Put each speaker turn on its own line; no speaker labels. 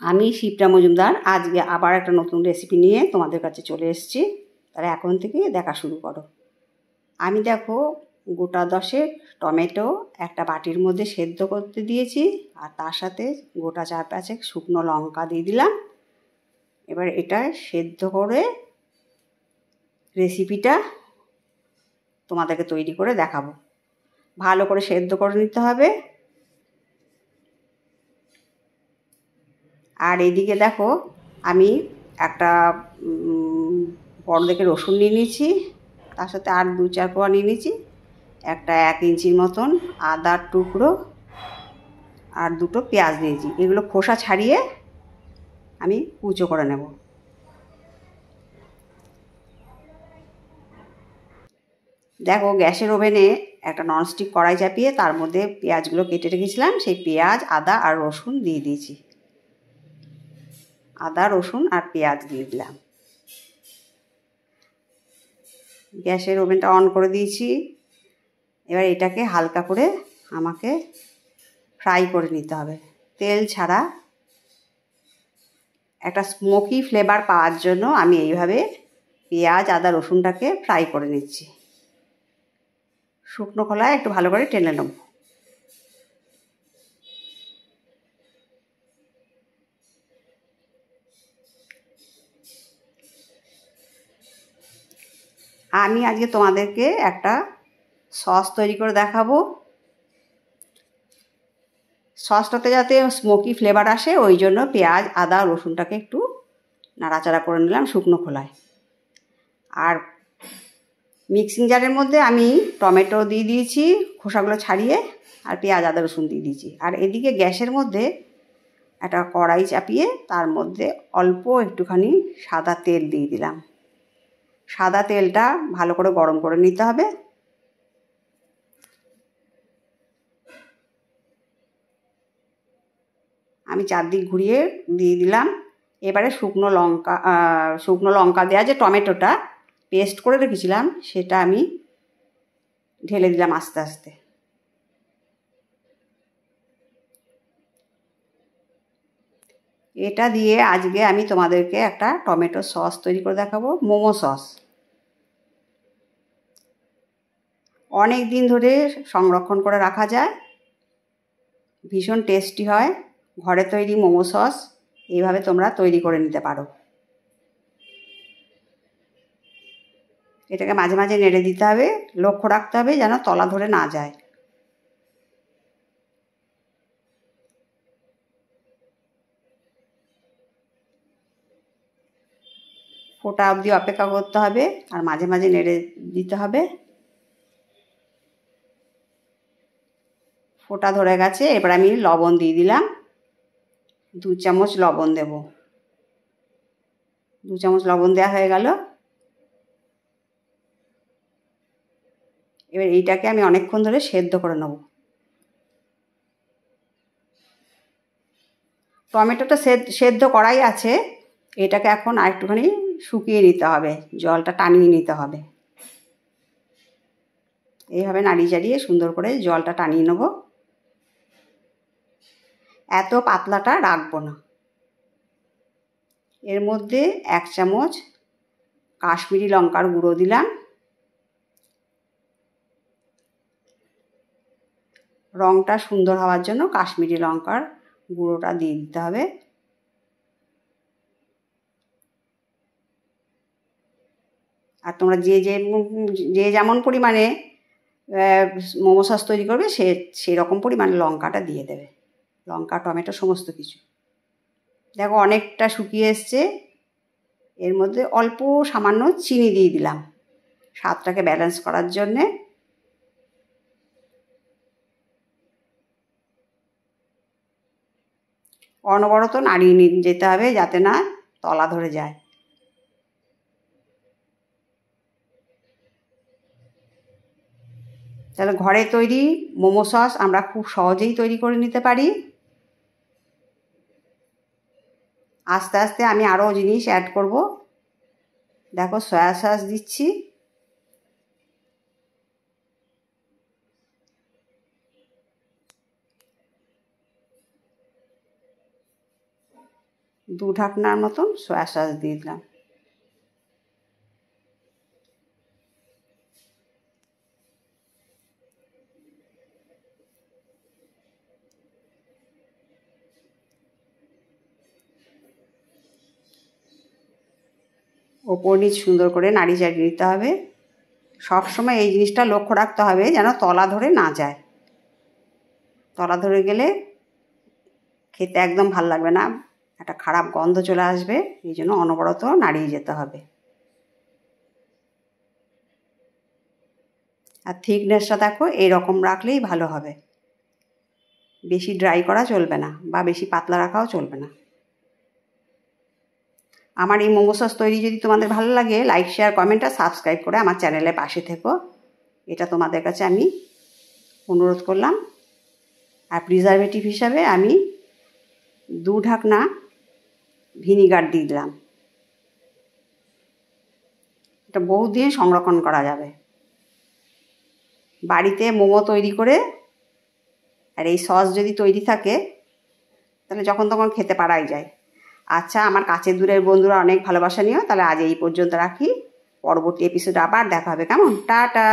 আমি শিপ্রা মজুমদার আজকে আবার একটা নতুন রেসিপি নিয়ে তোমাদের কাছে চলে এসেছি। তাহলে এখন থেকে দেখা শুরু করো। আমি দেখো গোটা 10 টমেটো একটা বাটির মধ্যে সেদ্ধ করতে দিয়েছি, আর তার সাথে গোটা 4-5 শুকনো লঙ্কা দিয়ে দিলাম। এবার এটা সেদ্ধ করে রেসিপিটা তোমাদেরকে তৈরি করে দেখাবো। ভালো করে সেদ্ধ করে নিতে হবে। আর এদিকে দেখো আমি একটা বড় দেখে রসুন নিয়ে নিয়েছি, তার সাথে আর 2-4 কোয়া নিয়ে নিয়েছি, একটা 1 ইঞ্চির মতন আদার টুকরো, আর 2টো পেঁয়াজ নিয়েছি। এগুলো খোসা ছাড়িয়ে আমি কুচো করে নেব। দেখো গ্যাসের ওভেনে একটা ননস্টিক কড়াই চাপিয়ে তার মধ্যে পেঁয়াজগুলো কেটে রেখেছিলাম, সেই পেঁয়াজ, আদা আর রসুন দিয়ে দিয়েছি। আদা, রসুন আর পেঁয়াজ দিয়ে দিলাম। গ্যাসের ওভেনটা অন করে দিয়েছি। এবার এটাকে হালকা করে আমাকে ফ্রাই করে নিতে হবে, তেল ছাড়া। একটা স্মোকি ফ্লেভার পাওয়ার জন্য আমি এইভাবে পেঁয়াজ, আদা, রসুনটাকে ফ্রাই করে নিচ্ছি। শুকনো খোলায় একটু ভালো করে টেনে নেব। আমি আজকে তোমাদেরকে একটা সস তৈরি করে দেখাবো। সসটাতে যাতে স্মোকি ফ্লেভার আসে ওই জন্য পেঁয়াজ, আদা, রসুনটাকে একটু নাড়াচাড়া করে নিলাম শুকনো খোলায়। আর মিক্সিং জারের মধ্যে আমি টমেটো দিয়ে দিয়েছি খোসাগুলো ছাড়িয়ে, আর পেঁয়াজ, আদা, রসুন দিয়ে দিয়েছি। আর এদিকে গ্যাসের মধ্যে একটা কড়াই চাপিয়ে তার মধ্যে অল্প একটুখানি সাদা তেল দিয়ে দিলাম। সাদা তেলটা ভালো করে গরম করে নিতে হবে। আমি চারদিক ঘুরিয়ে দিয়ে দিলাম। এবারে শুকনো লঙ্কা দেওয়া যে টমেটোটা পেস্ট করে রেখেছিলাম সেটা আমি ঢেলে দিলাম আস্তে আস্তে। এটা দিয়ে আজকে আমি তোমাদেরকে একটা টমেটো সস তৈরি করে দেখাবো, মোমো সস। অনেক দিন ধরে সংরক্ষণ করে রাখা যায়, ভীষণ টেস্টি হয়। ঘরে তৈরি মোমো সস এইভাবে তোমরা তৈরি করে নিতে পারো। এটাকে মাঝে মাঝে নেড়ে দিতে হবে, লক্ষ্য রাখতে হবে যেন তলা ধরে না যায়। ফোটা অবধি অপেক্ষা করতে হবে, আর মাঝে মাঝে নেড়ে দিতে হবে। ফোটা ধরে গেছে, এবার আমি লবণ দিয়ে দিলাম। 2 চামচ লবণ দেব। 2 চামচ লবণ দেওয়া হয়ে গেল। এবার এইটাকে আমি অনেকক্ষণ ধরে সেদ্ধ করে নেব। টমেটোটা সেদ্ধ করাই আছে, এটাকে এখন আরেকটুখানি শুকিয়ে নিতে হবে, জলটা টানিয়ে নিতে হবে। এইভাবে নাড়িয়ে চাড়িয়ে সুন্দর করে জলটা টানিয়ে নেব। এত পাতলাটা রাখবো না। এর মধ্যে 1 চামচ কাশ্মীরি লঙ্কার গুঁড়ো দিলাম। রঙটা সুন্দর হওয়ার জন্য কাশ্মীরি লঙ্কার গুঁড়োটা দিয়ে দিতে হবে। আর তোমরা যে যেমন পরিমাণে মোমো সস তৈরি করবে সেই রকম পরিমাণে লঙ্কাটা দিয়ে দেবে। লঙ্কা, টমেটো সমস্ত কিছু। দেখো অনেকটা শুকিয়ে এসছে। এর মধ্যে অল্প সামান্য চিনি দিয়ে দিলাম স্বাদটাকে ব্যালেন্স করার জন্যে। অনবরত নাড়িয়ে যেতে হবে যাতে না তলা ধরে যায়। তাহলে ঘরে তৈরি মোমো সস আমরা খুব সহজেই তৈরি করে নিতে পারি। আস্তে আস্তে আমি আরও জিনিস অ্যাড করব। দেখো সয়া সস দিচ্ছি, 2 ঢাকনার মতন সয়া সস দিয়ে দিলাম। ওপর নিচ সুন্দর করে নাড়ি চাড়িয়ে দিতে হবে। সবসময় এই জিনিসটা লক্ষ্য রাখতে হবে যেন তলা ধরে না যায়। তলা ধরে গেলে খেতে একদম ভাল লাগবে না, একটা খারাপ গন্ধ চলে আসবে। এই জন্য অনবরত নাড়িয়ে যেতে হবে। আর থিকনেসটা দেখো এইরকম রাখলেই ভালো হবে, বেশি ড্রাই করা চলবে না বা বেশি পাতলা রাখাও চলবে না। আমার এই মোমো সস তৈরি যদি তোমাদের ভালো লাগে, লাইক শেয়ার কমেন্ট আর সাবস্ক্রাইব করে আমার চ্যানেলের পাশে থেকো, এটা তোমাদের কাছে আমি অনুরোধ করলাম। আর প্রিজারভেটিভ হিসাবে আমি 2 ঢাকনা ভিনিগার দিয়ে দিলাম। এটা বহুদিন সংরক্ষণ করা যাবে। বাড়িতে মোমো তৈরি করে আর এই সস যদি তৈরি থাকে তাহলে যখন তখন খেতে পারাই যায়। আচ্ছা, আমার কাছের দূরের বন্ধুরা অনেক ভালোবাসা নিও। তাহলে আজ এই পর্যন্ত রাখি, পরবর্তী এপিসোডে আবার দেখা হবে। কেমন? টাটা।